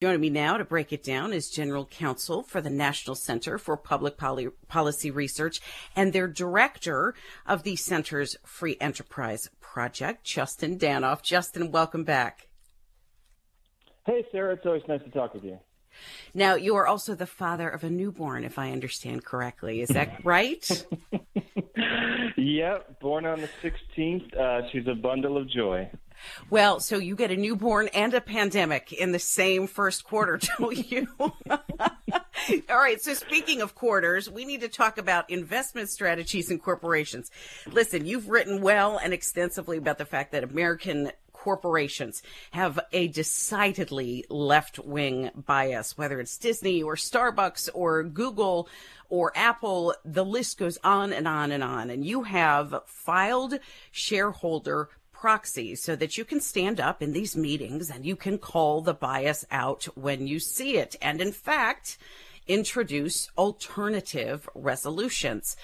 Joining me now to break it down is General Counsel for the National Center for Public Policy Research and their director of the center's Free Enterprise Project, Justin Danhof. Justin, welcome back. Hey, Sarah. It's always nice to talk with you. Now, you are also the father of a newborn, if I understand correctly. Is that right? Yep, born on the 16th. She's a bundle of joy. Well, so you get a newborn and a pandemic in the same first quarter, don't you? All right. So speaking of quarters, we need to talk about investment strategies in corporations. Listen, you've written well and extensively about the fact that American corporations have a decidedly left-wing bias, whether it's Disney or Starbucks or Google or Apple. The list goes on and on and on. And you have filed shareholder proxies so that you can stand up in these meetings and you can call the bias out when you see it. And in fact, introduce alternative resolutions.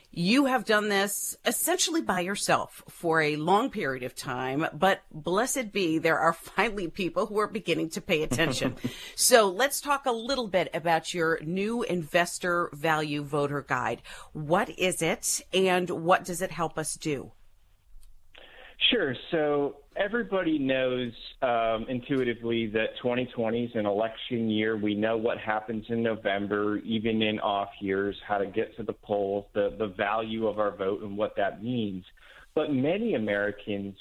You have done this essentially by yourself for a long period of time, but blessed be, there are finally people who are beginning to pay attention. So let's talk a little bit about your new Investor Value Voter Guide. What is it and what does it help us do? Sure. So everybody knows intuitively that 2020 is an election year. We know what happens in November, even in off years, how to get to the polls, the value of our vote and what that means. But many Americans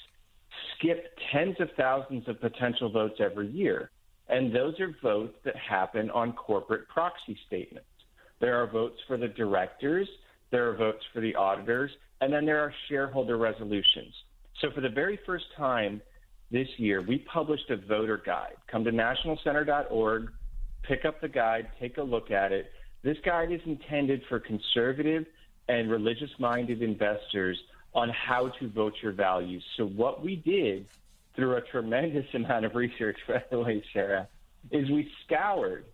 skip tens of thousands of potential votes every year. And those are votes that happen on corporate proxy statements. There are votes for the directors, there are votes for the auditors, and then there are shareholder resolutions. So for the very first time this year, we published a voter guide. Come to nationalcenter.org, pick up the guide, take a look at it. This guide is intended for conservative and religious-minded investors on how to vote your values. So what we did through a tremendous amount of research, by the way, Sarah, is we scoured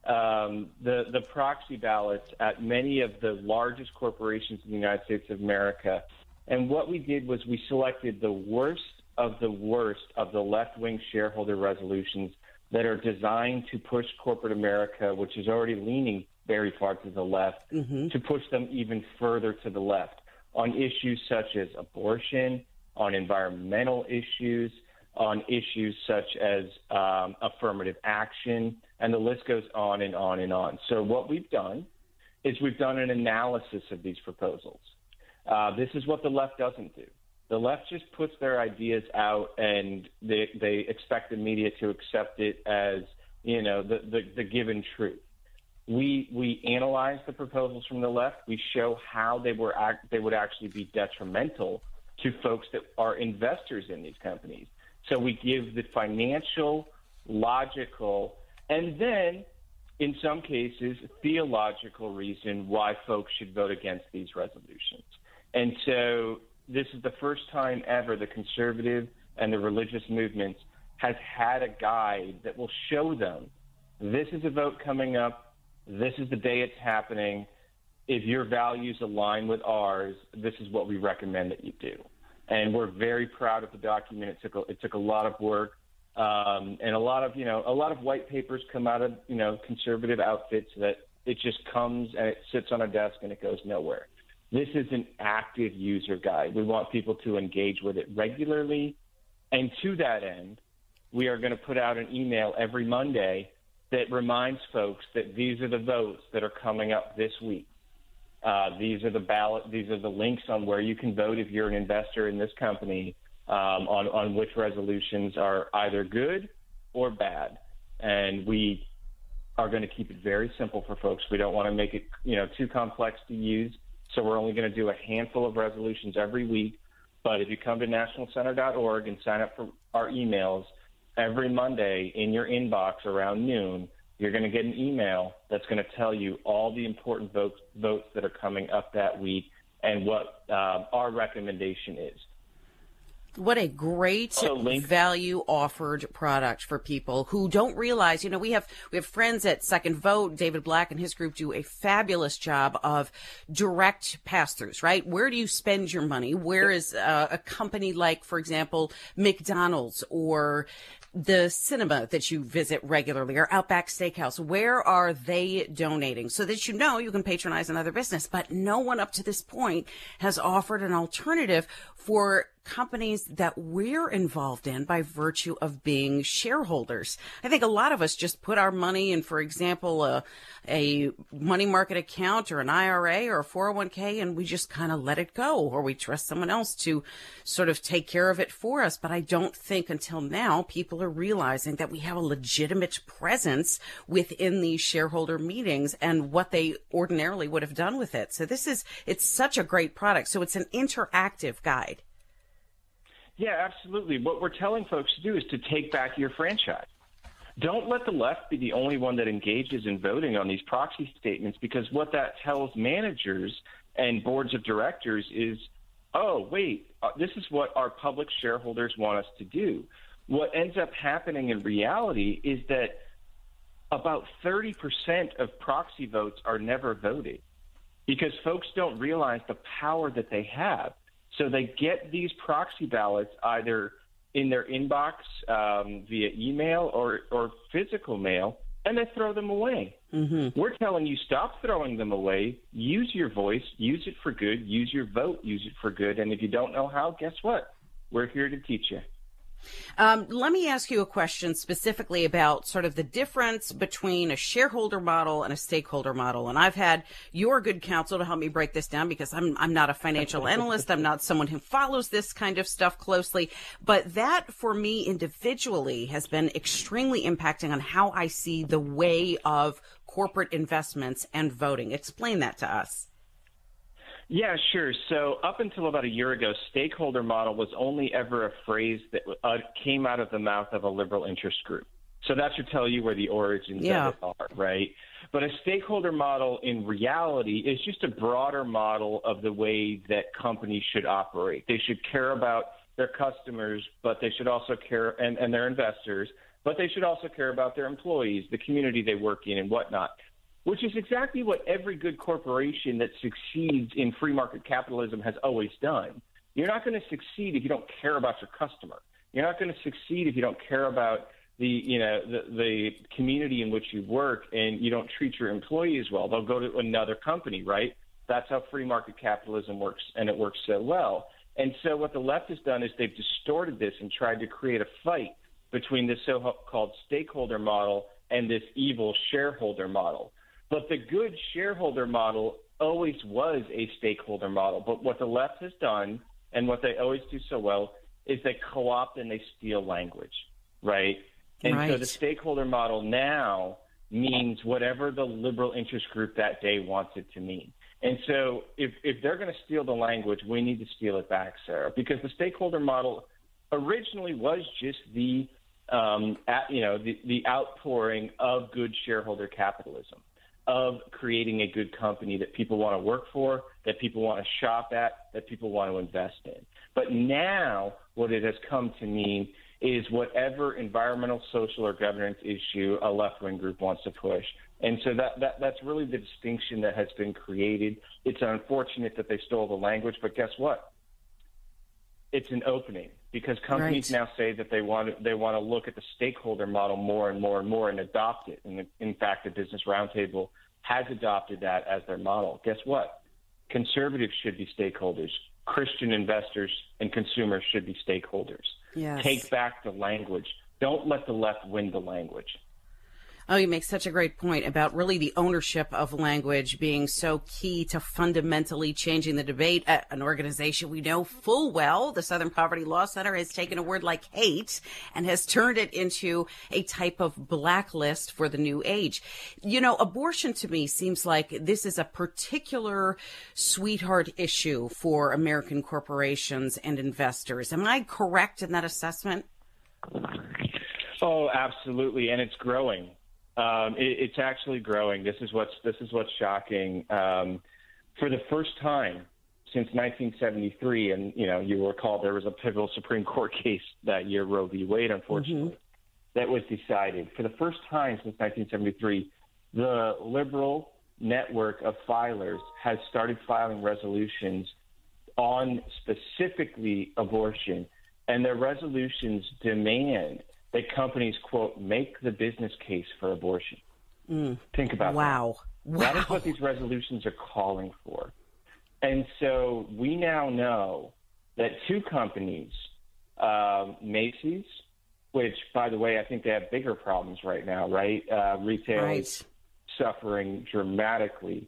the proxy ballots at many of the largest corporations in the United States of America. And what we did was we selected the worst of the left-wing shareholder resolutions that are designed to push corporate America, which is already leaning very far to the left, to push them even further to the left on issues such as abortion, on environmental issues, on issues such as affirmative action, and the list goes on and on and on. So what we've done is we've done an analysis of these proposals. This is what the left doesn't do. The left just puts their ideas out and they expect the media to accept it as, you know, the given truth. We analyze the proposals from the left. We show how they would actually be detrimental to folks that are investors in these companies. So we give the financial, logical, and then in some cases, theological reason why folks should vote against these resolutions. And so this is the first time ever the conservative and the religious movements has had a guide that will show them this is a vote coming up, this is the day it's happening. If your values align with ours, this is what we recommend that you do. And we're very proud of the document. It took a lot of work, and a lot of white papers come out of conservative outfits that it just comes and it sits on a desk and it goes nowhere. This is an active user guide. We want people to engage with it regularly. And to that end, we are going to put out an email every Monday that reminds folks that these are the votes that are coming up this week. These are the links on where you can vote if you're an investor in this company, on which resolutions are either good or bad. And we are going to keep it very simple for folks. We don't want to make it, too complex to use. So we're only going to do a handful of resolutions every week. But if you come to nationalcenter.org and sign up for our emails, every Monday in your inbox around noon, you're going to get an email that's going to tell you all the important votes that are coming up that week and what our recommendation is. What a great value offered product for people who don't realize, we have friends at Second Vote. David Black and his group do a fabulous job of direct pass-throughs, right? Where do you spend your money? Where is a company like, for example, McDonald's or the cinema that you visit regularly or Outback Steakhouse, where are they donating so that you can patronize another business? But no one up to this point has offered an alternative for companies that we're involved in by virtue of being shareholders. I think a lot of us just put our money in, for example, a money market account or an IRA or a 401k, and we just kind of let it go, or we trust someone else to sort of take care of it for us. But I don't think until now people are realizing that we have a legitimate presence within these shareholder meetings and what they ordinarily would have done with it. So it's such a great product. So it's an interactive guide. Yeah, absolutely. What we're telling folks to do is to take back your franchise. Don't let the left be the only one that engages in voting on these proxy statements, because what that tells managers and boards of directors is, oh, wait, this is what our public shareholders want us to do. What ends up happening in reality is that about 30% of proxy votes are never voted because folks don't realize the power that they have. So they get these proxy ballots either in their inbox via email or physical mail, and they throw them away. Mm-hmm. We're telling you, stop throwing them away. Use your voice. Use it for good. Use your vote. Use it for good. And if you don't know how, guess what? We're here to teach you. Let me ask you a question specifically about sort of the difference between a shareholder model and a stakeholder model. And I've had your good counsel to help me break this down, because I'm not a financial analyst. I'm not someone who follows this kind of stuff closely. But that, for me individually, has been extremely impacting on how I see the way of corporate investments and voting. Explain that to us. Yeah, sure. So up until about a year ago, stakeholder model was only ever a phrase that came out of the mouth of a liberal interest group. So that should tell you where the origins of it are, right? But a stakeholder model in reality is just a broader model of the way that companies should operate. They should care about their customers, but they should also care, and their investors, but they should also care about their employees, the community they work in, and whatnot. Which is exactly what every good corporation that succeeds in free market capitalism has always done. You're not going to succeed if you don't care about your customer. You're not going to succeed if you don't care about the community in which you work, and you don't treat your employees well. They'll go to another company, right? That's how free market capitalism works, and it works so well. And so what the left has done is they've distorted this and tried to create a fight between this so-called stakeholder model and this evil shareholder model. But the good shareholder model always was a stakeholder model. But what the left has done, and what they always do so well, is they co-opt and they steal language, right? And so the stakeholder model now means whatever the liberal interest group that day wants it to mean. And so if they're going to steal the language, we need to steal it back, Sarah, because the stakeholder model originally was just the outpouring of good shareholder capitalism, of creating a good company that people want to work for, that people want to shop at, that people want to invest in. But now what it has come to mean is whatever environmental, social, or governance issue a left-wing group wants to push. And so that's really the distinction that has been created. It's unfortunate that they stole the language, but guess what? It's an opening, because companies now say that they want to look at the stakeholder model more and more and more and adopt it. And in fact, the Business Roundtable has adopted that as their model. Guess what? Conservatives should be stakeholders. Christian investors and consumers should be stakeholders. Yes. Take back the language. Don't let the left win the language. Oh, you make such a great point about really the ownership of language being so key to fundamentally changing the debate. An organization we know full well, the Southern Poverty Law Center, has taken a word like hate and has turned it into a type of blacklist for the new age. You know, abortion to me seems like this is a particular sweetheart issue for American corporations and investors. Am I correct in that assessment? Oh, absolutely, and it's growing. It's actually growing. This is what's shocking. For the first time since 1973, and you will recall there was a pivotal Supreme Court case that year, Roe v. Wade, unfortunately, that was decided. For the first time since 1973, the liberal network of filers has started filing resolutions on specifically abortion, and their resolutions demand that companies, quote, make the business case for abortion. Think about that. Wow. That is what these resolutions are calling for. And so we now know that two companies, Macy's, which, by the way, I think they have bigger problems right now, right? Retail is suffering dramatically.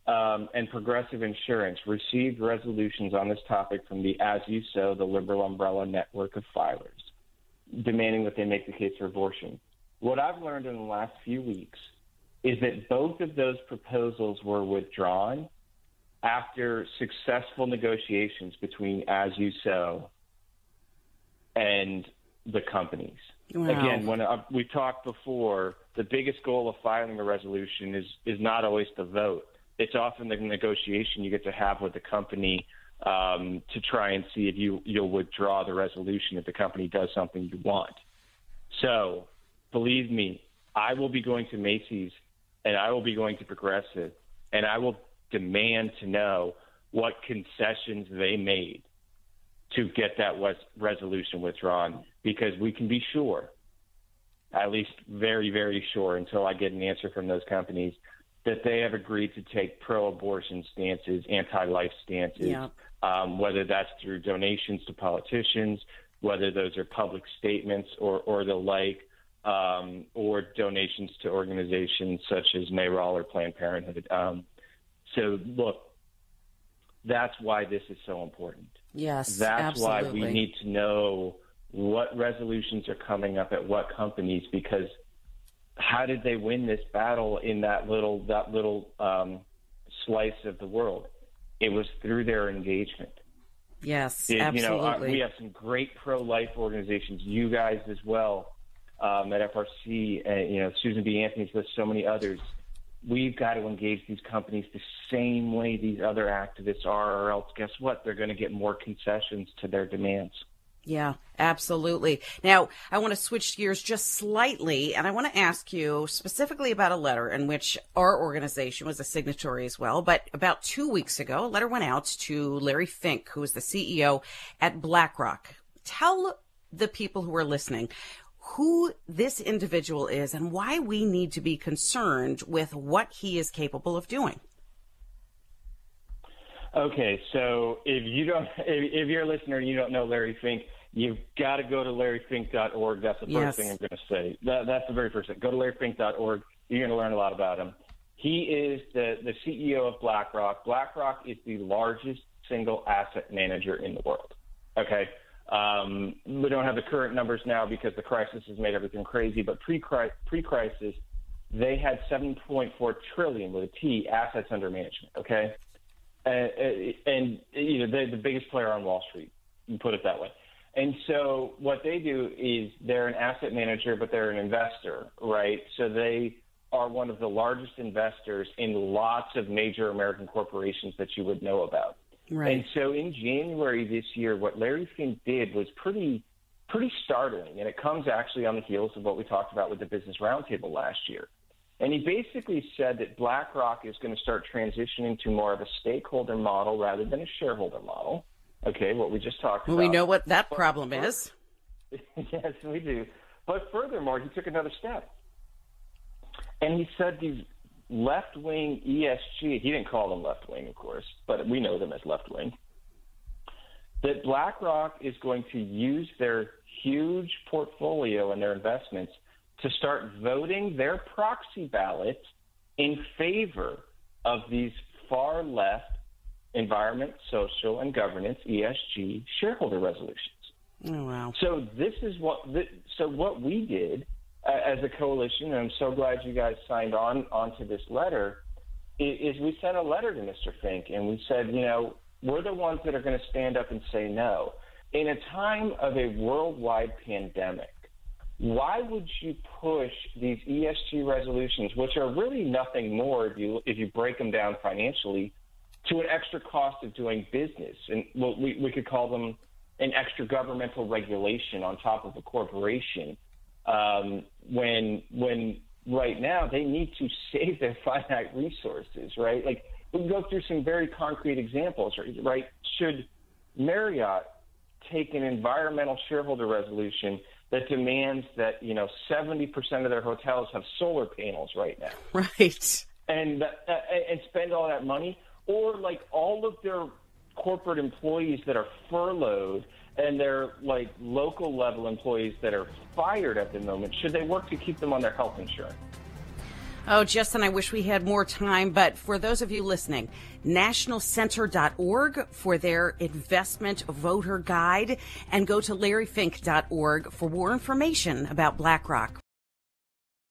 And Progressive Insurance received resolutions on this topic from the As You Sow, the liberal umbrella network of filers, demanding that they make the case for abortion. What I've learned in the last few weeks is that both of those proposals were withdrawn after successful negotiations between As You Sow and the companies. Wow. Again, when we talked before, the biggest goal of filing a resolution is not always the vote. It's often the negotiation you get to have with the company to try and see if you'll withdraw the resolution if the company does something you want. So, believe me, I will be going to Macy's and I will be going to Progressive, and I will demand to know what concessions they made to get that resolution withdrawn, because we can be sure, at least very, very sure until I get an answer from those companies, that they have agreed to take pro-abortion stances, anti-life stances, whether that's through donations to politicians, whether those are public statements or the like, or donations to organizations such as NARAL or Planned Parenthood. So, look, that's why this is so important. Yes, that's absolutely. why we need to know what resolutions are coming up at what companies, because how did they win this battle in that little slice of the world? It was through their engagement. Yes, absolutely. We have some great pro-life organizations, you guys as well, at FRC, and Susan B. Anthony's list, so many others. We've got to engage these companies the same way these other activists are, or else guess what? They're going to get more concessions to their demands. Yeah, absolutely. Now, I want to switch gears just slightly, and I want to ask you specifically about a letter in which our organization was a signatory as well. But about 2 weeks ago, a letter went out to Larry Fink, who is the CEO at BlackRock. Tell the people who are listening who this individual is and why we need to be concerned with what he is capable of doing. Okay, so if you're a listener and you don't know Larry Fink, you've got to go to larryfink.org. That's the first thing I'm going to say. That's the very first thing. Go to larryfink.org. You're going to learn a lot about him. He is the CEO of BlackRock. BlackRock is the largest single asset manager in the world. Okay. We don't have the current numbers now because the crisis has made everything crazy, but pre-crisis, they had $7.4 trillion with a T assets under management. Okay. And they're the biggest player on Wall Street, you put it that way. And so what they do is they're an asset manager, but they're an investor, right? So they are one of the largest investors in lots of major American corporations that you would know about. Right. And so in January this year, what Larry Fink did was pretty startling, and it comes actually on the heels of what we talked about with the Business Roundtable last year. And he basically said that BlackRock is going to start transitioning to more of a stakeholder model rather than a shareholder model. Okay, what we just talked about. We know what that problem is. Yes, we do. But furthermore, he took another step. And he said these left-wing ESG, he didn't call them left-wing, of course, but we know them as left-wing, that BlackRock is going to use their huge portfolio and their investments to start voting their proxy ballots in favor of these far left environment, social, and governance, ESG, shareholder resolutions. Oh, wow. So this is what we did as a coalition, and I'm so glad you guys signed onto this letter, is we sent a letter to Mr. Fink, and we said, we're the ones that are going to stand up and say no. In a time of a worldwide pandemic, why would you push these ESG resolutions, which are really nothing more if you break them down financially, to an extra cost of doing business? And we could call them an extra governmental regulation on top of a corporation, when right now they need to save their finite resources, right? Like, we can go through some very concrete examples, right? Should Marriott take an environmental shareholder resolution that demands that, 70% of their hotels have solar panels right now. Right. And spend all that money, or like all of their corporate employees that are furloughed and their like local level employees that are fired at the moment, should they work to keep them on their health insurance? Oh, Justin, I wish we had more time, but for those of you listening, nationalcenter.org for their investment voter guide, and go to larryfink.org for more information about BlackRock.